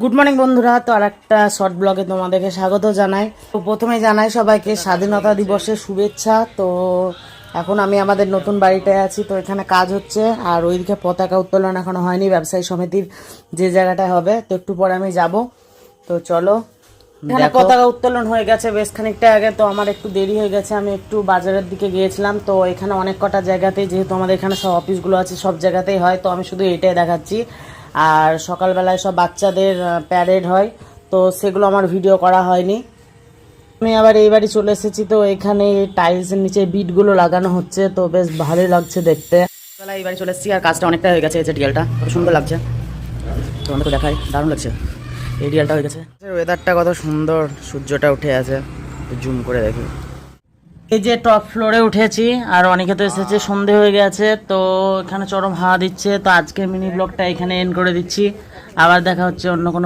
Good morning বন্ধুরা, তো আর একটা শর্ট ব্লগে তোমাদেরকে স্বাগত জানাই। তো প্রথমে জানাই সবাইকে স্বাধীনতা দিবসের শুভেচ্ছা। তো এখন আমি আমাদের নতুন বাড়িটায় আছি, তো এখানে কাজ হচ্ছে আর ওইদিকে পতাকা উত্তোলন এখনো হয়নি ব্যবসায়ী সমিতির যে জায়গাটায় হবে, তো একটু পরে আমি যাব। তো চলো, এখানে পতাকা উত্তোলন হয়ে গেছে বেশ খানিকটা আগে। তো আমার একটু দেরি হয়ে গেছে, আমি একটু বাজারের দিকে গিয়েছিলাম। তো এখানে অনেক কটা জায়গাতেই, যেহেতু আমাদের এখানে সব অফিসগুলো আছে, সব জায়গাতেই হয়, তো আমি শুধু এটাই দেখাচ্ছি। আর সকালবেলায় সব বাচ্চাদের প্যারেড হয়, তো সেগুলো আমার ভিডিও করা হয়নি। আমি আবার এই বাড়ি চলে এসেছি, তো এখানে টাইলসের নিচে বিটগুলো লাগানো হচ্ছে, তো বেশ ভালোই লাগছে দেখতে। সকালবেলা এই বাড়ি চলে এসেছি আর কাজটা অনেকটা হয়ে গেছে। এই যে ডিয়ালটা কত সুন্দর লাগছে, তো আমাকে দেখাই, দারুণ লাগছে। এই ডিয়ালটা হয়ে গেছে, ওয়েদারটা কত সুন্দর, সূর্যটা উঠে আছে, জুম করে দেখি। এই যে টপ ফ্লোরে উঠেছি আর অনেকে তো এসেছে, সন্ধে হয়ে গেছে, তো এখানে চরম হাওয়া দিচ্ছে। তো আজকের মিনি ব্লগটা এখানে এন্ড করে দিচ্ছি। আবার দেখা হচ্ছে অন্য কোনো